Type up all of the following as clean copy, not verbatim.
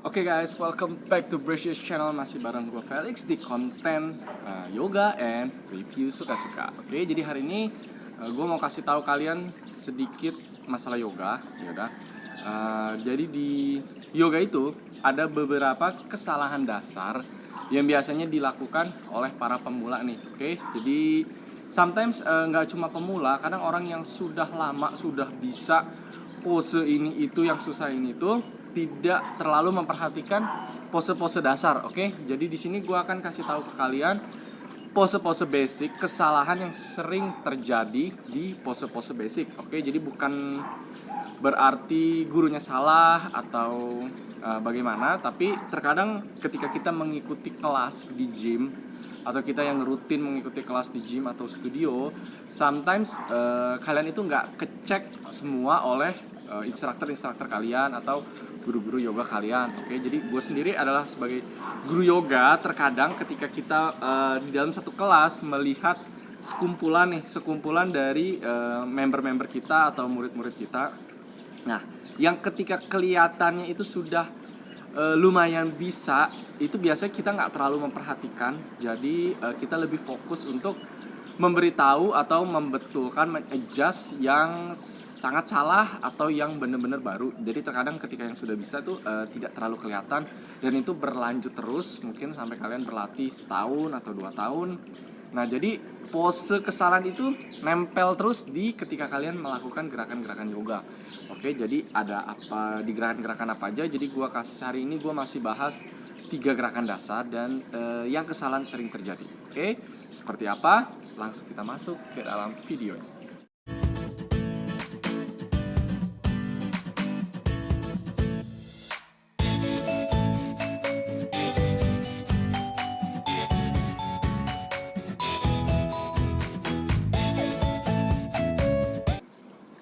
Oke guys, welcome back to British Channel. Masih bareng gue Felix di konten yoga and review suka-suka. Oke, jadi hari ini gue mau kasih tahu kalian sedikit masalah yoga. Yaudah. Jadi di yoga itu ada beberapa kesalahan dasar yang biasanya dilakukan oleh para pemula nih. Oke, jadi sometimes nggak cuma pemula, kadang orang yang sudah lama sudah bisa pose ini itu yang susah ini tuh tidak terlalu memperhatikan pose-pose dasar. Oke, jadi di sini gue akan kasih tahu ke kalian pose-pose basic, kesalahan yang sering terjadi di pose-pose basic. Oke, jadi bukan berarti gurunya salah atau bagaimana, tapi terkadang ketika kita mengikuti kelas di gym atau kita yang rutin mengikuti kelas di gym atau studio, sometimes kalian itu nggak kecek semua oleh instruktur kalian atau guru-guru yoga kalian. Oke, jadi gue sendiri adalah sebagai guru yoga. Terkadang ketika kita di dalam satu kelas melihat sekumpulan dari member-member kita atau murid-murid kita, nah yang ketika kelihatannya itu sudah lumayan bisa, itu biasanya kita nggak terlalu memperhatikan. Jadi kita lebih fokus untuk memberitahu atau membetulkan, mengadjust yang sangat salah atau yang benar-benar baru. Jadi terkadang ketika yang sudah bisa tuh tidak terlalu kelihatan, dan itu berlanjut terus mungkin sampai kalian berlatih setahun atau 2 tahun. Nah, jadi pose kesalahan itu nempel terus di ketika kalian melakukan gerakan-gerakan yoga. Oke, jadi ada apa di gerakan-gerakan apa aja. Jadi hari ini gua masih bahas 3 gerakan dasar dan yang kesalahan sering terjadi. Oke, seperti apa? Langsung kita masuk ke dalam video.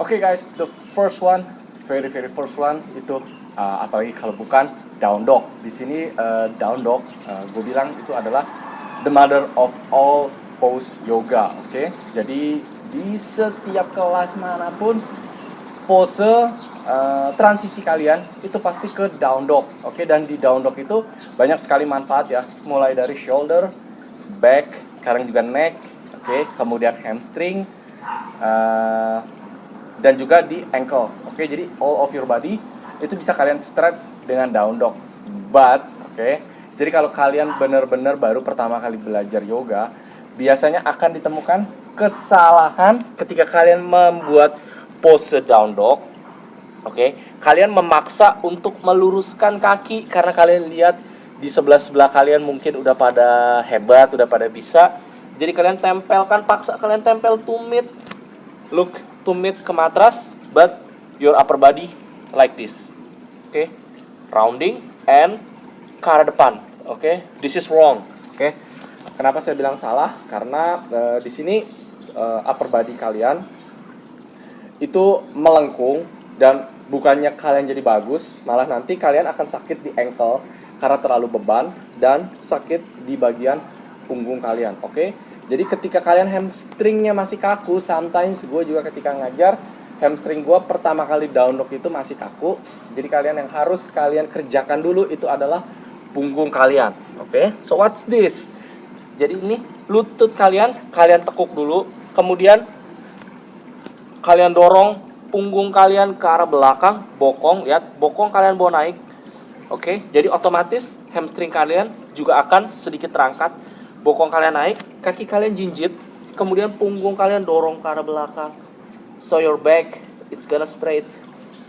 Oke guys, the first one, very first one itu apalagi kalau bukan down dog. Di sini down dog, gue bilang itu adalah the mother of all pose yoga. Oke, jadi di setiap kelas manapun pose transisi kalian itu pasti ke down dog. Oke, dan di down dog itu banyak sekali manfaat ya, mulai dari shoulder, back, sekarang juga neck. Oke, kemudian hamstring. Dan juga di ankle. Oke, jadi all of your body itu bisa kalian stretch dengan down dog. But, jadi kalau kalian benar-benar baru pertama kali belajar yoga, biasanya akan ditemukan kesalahan ketika kalian membuat pose down dog. Kalian memaksa untuk meluruskan kaki karena kalian lihat di sebelah kalian mungkin udah pada hebat, udah pada bisa. Jadi kalian paksa kalian tempel tumit. Look, tumit ke matras, but your upper body like this. Rounding and ke arah depan. This is wrong. Kenapa saya bilang salah? Karena di sini upper body kalian itu melengkung, dan bukannya kalian jadi bagus, malah nanti kalian akan sakit di ankle karena terlalu beban dan sakit di bagian punggung kalian. Jadi ketika kalian hamstringnya masih kaku, sometimes gue juga ketika ngajar, hamstring gue pertama kali down dog itu masih kaku. Jadi kalian yang harus kalian kerjakan dulu itu adalah punggung kalian. So what's this? Jadi ini lutut kalian tekuk dulu, kemudian kalian dorong punggung kalian ke arah belakang, bokong, lihat, bokong kalian bawa naik. Jadi otomatis hamstring kalian juga akan sedikit terangkat. Bokong kalian naik, kaki kalian jinjit, kemudian punggung kalian dorong ke arah belakang. So your back it's gonna straight.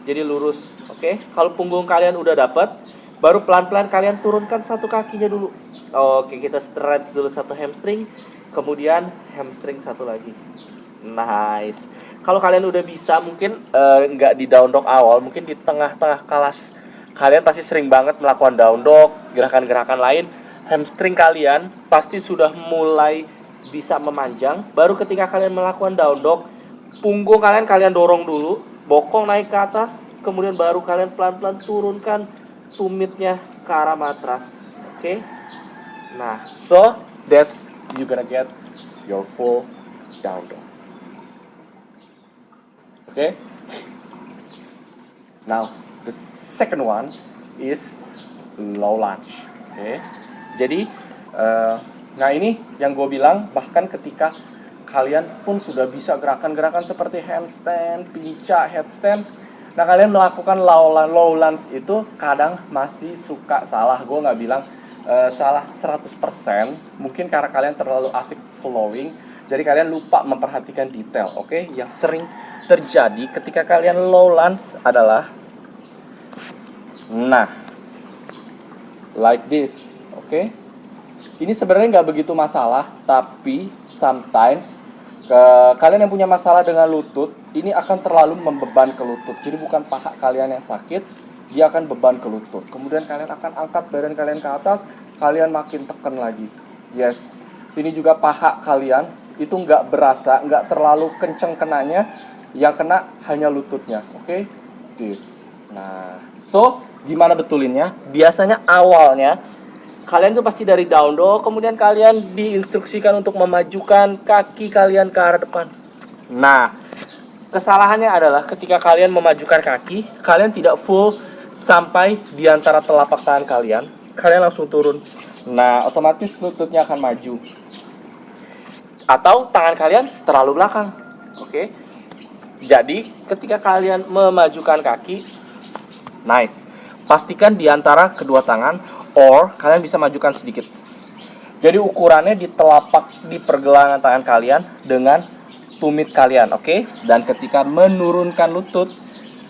Jadi lurus. Kalau punggung kalian udah dapat, baru pelan-pelan kalian turunkan satu kakinya dulu. Kita stretch dulu satu hamstring, kemudian hamstring satu lagi. Nice. Kalau kalian udah bisa, mungkin nggak di down dog awal, mungkin di tengah-tengah kelas kalian pasti sering banget melakukan down dog, gerakan-gerakan lain. Hamstring kalian pasti sudah mulai bisa memanjang. Baru ketika kalian melakukan down dog, punggung kalian dorong dulu, bokong naik ke atas, kemudian baru kalian pelan-pelan turunkan tumitnya ke arah matras. Nah, so that's you gonna get your full down dog. Now the second one is low lunge. Oke. Jadi nah ini yang gue bilang, bahkan ketika kalian pun sudah bisa gerakan-gerakan seperti handstand, pincak, headstand. Nah, kalian melakukan low lunge itu kadang masih suka salah. Gue nggak bilang salah 100%, mungkin karena kalian terlalu asik flowing, jadi kalian lupa memperhatikan detail. Oke. Yang sering terjadi ketika kalian low lunge adalah nah, like this. Oke. Ini sebenarnya nggak begitu masalah, tapi sometimes kalian yang punya masalah dengan lutut, ini akan terlalu membeban ke lutut. Jadi bukan paha kalian yang sakit, dia akan beban ke lutut. Kemudian kalian akan angkat badan kalian ke atas, kalian makin tekan lagi. Yes, ini juga paha kalian itu nggak berasa, nggak terlalu kenceng kenanya, yang kena hanya lututnya. Oke, this. Nah, so gimana betulinnya? Biasanya awalnya kalian tuh pasti dari down dog, kemudian kalian diinstruksikan untuk memajukan kaki kalian ke arah depan. Nah, kesalahannya adalah ketika kalian memajukan kaki, kalian tidak full sampai di antara telapak tangan kalian, kalian langsung turun. Nah, otomatis lututnya akan maju. Atau tangan kalian terlalu belakang. Oke. Jadi, ketika kalian memajukan kaki, nice. Pastikan di antara kedua tangan, or kalian bisa majukan sedikit. Jadi ukurannya di telapak, di pergelangan tangan kalian dengan tumit kalian, oke? Dan ketika menurunkan lutut,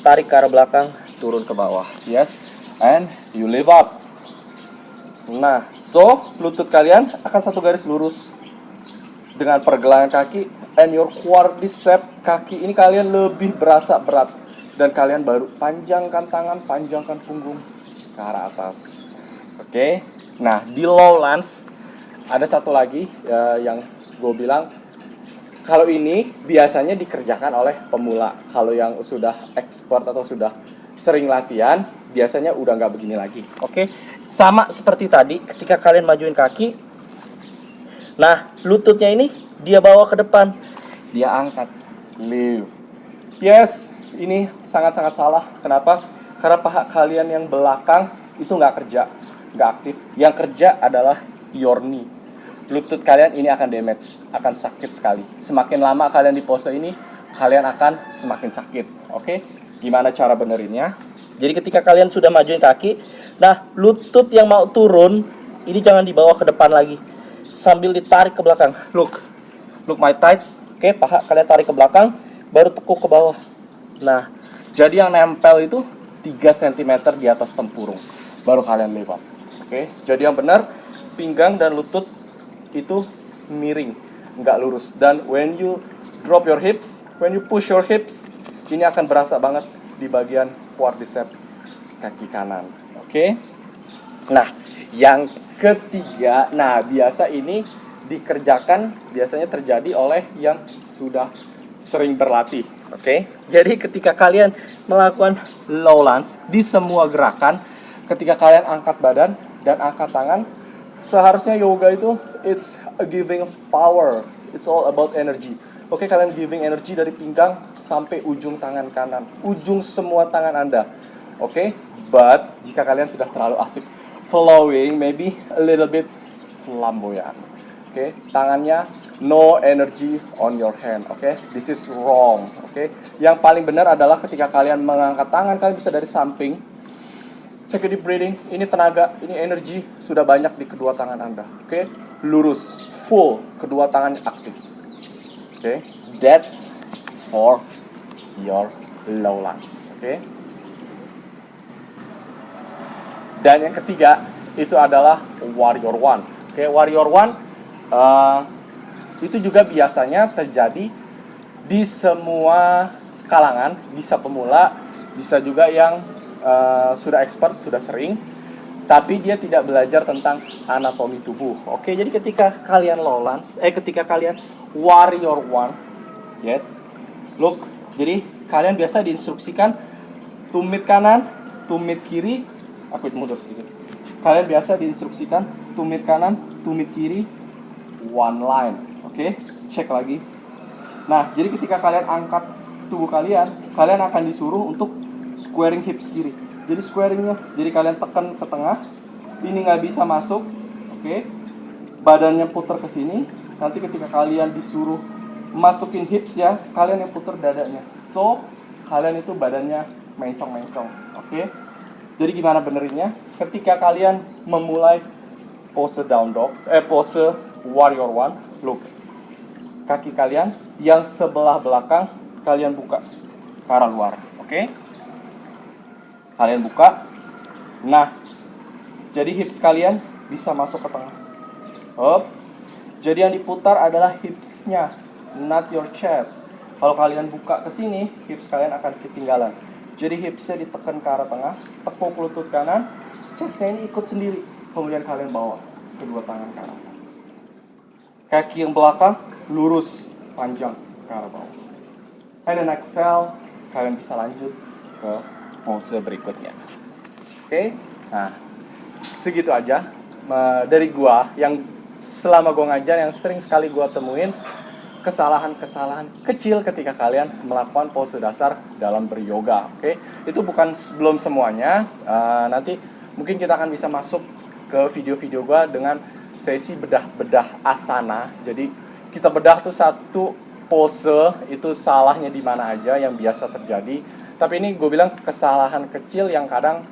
tarik ke arah belakang, turun ke bawah. Yes, and you lift up. Nah, so lutut kalian akan satu garis lurus dengan pergelangan kaki, and your quadricep kaki ini kalian lebih berasa berat. Dan kalian baru panjangkan tangan, panjangkan punggung ke arah atas. Oke. Nah, di low lunge ada satu lagi yang gue bilang, kalau ini biasanya dikerjakan oleh pemula. Kalau yang sudah expert atau sudah sering latihan, biasanya udah nggak begini lagi. Oke. Sama seperti tadi, ketika kalian majuin kaki, nah lututnya ini dia bawa ke depan, dia angkat, lift. Yes. Ini sangat-sangat salah. Kenapa? Karena paha kalian yang belakang itu nggak kerja, nggak aktif. Yang kerja adalah your knee. Lutut kalian ini akan damage, akan sakit sekali. Semakin lama kalian di pose ini, kalian akan semakin sakit. Oke? Gimana cara benerinnya? Jadi ketika kalian sudah majuin kaki, nah lutut yang mau turun, ini jangan dibawa ke depan lagi. Sambil ditarik ke belakang. Look my tight. Oke, paha kalian tarik ke belakang, baru tekuk ke bawah. Nah, jadi yang nempel itu 3 cm di atas tempurung, baru kalian lift up. Oke, jadi yang benar, pinggang dan lutut itu miring, nggak lurus. Dan when you drop your hips, when you push your hips, ini akan berasa banget di bagian quadricep kaki kanan. Oke. Nah, yang ketiga, nah biasa ini dikerjakan, biasanya terjadi oleh yang sudah sering berlatih. Oke, jadi ketika kalian melakukan low lunge di semua gerakan, ketika kalian angkat badan dan angkat tangan, seharusnya yoga itu it's a giving power, it's all about energy. Oke, kalian giving energy dari pinggang sampai ujung tangan kanan, ujung semua tangan Anda. Oke, but jika kalian sudah terlalu asik flowing, maybe a little bit flamboyant. Oke, tangannya no energy on your hand. Oke, this is wrong. Oke, yang paling benar adalah ketika kalian mengangkat tangan, kalian bisa dari samping. Take a deep breathing. Ini tenaga, ini energi sudah banyak di kedua tangan Anda. Oke, lurus, full, kedua tangan aktif. Oke, that's for your low lunge. Oke. Dan yang ketiga itu adalah warrior one. Oke, warrior one itu juga biasanya terjadi di semua kalangan, bisa pemula, bisa juga yang sudah expert, sudah sering, tapi dia tidak belajar tentang anatomi tubuh. Oke, jadi ketika kalian low lunge, ketika kalian warrior one, yes, look, jadi kalian biasa diinstruksikan tumit kanan, tumit kiri, aku mundur sedikit. Kalian biasa diinstruksikan tumit kanan, tumit kiri, one line. Oke, cek lagi. Nah, jadi ketika kalian angkat tubuh kalian, kalian akan disuruh untuk squaring hips kiri. Jadi squaringnya, jadi kalian tekan ke tengah, ini nggak bisa masuk, oke? Badannya putar ke sini. Nanti ketika kalian disuruh masukin hips ya, kalian yang putar dadanya. So, kalian itu badannya mencong-mencong, oke? Jadi gimana benerinnya? Ketika kalian memulai pose down dog, pose warrior one, look, kaki kalian yang sebelah belakang kalian buka ke arah luar, oke? Kalian buka. Nah, jadi hips kalian bisa masuk ke tengah. Oops. Jadi yang diputar adalah hipsnya, not your chest. Kalau kalian buka ke sini, hips kalian akan ketinggalan. Jadi hipsnya ditekan ke arah tengah, tekuk lutut kanan, chestnya ini ikut sendiri. Kemudian kalian bawa kedua tangan ke arah atas. Kaki yang belakang lurus, panjang ke arah bawah. And then exhale, kalian bisa lanjut ke pose berikutnya. Oke, nah segitu aja dari gua yang selama gua ngajar yang sering sekali gua temuin kesalahan-kesalahan kecil ketika kalian melakukan pose dasar dalam beryoga. Oke, itu belum semuanya. Nanti mungkin kita akan bisa masuk ke video-video gua dengan sesi bedah-bedah asana. Jadi kita bedah tuh satu pose itu salahnya di mana aja yang biasa terjadi. Tapi ini gue bilang kesalahan kecil yang kadang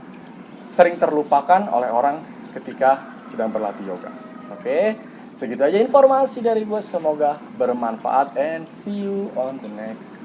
sering terlupakan oleh orang ketika sedang berlatih yoga. Oke, segitu aja informasi dari gue. Semoga bermanfaat and see you on the next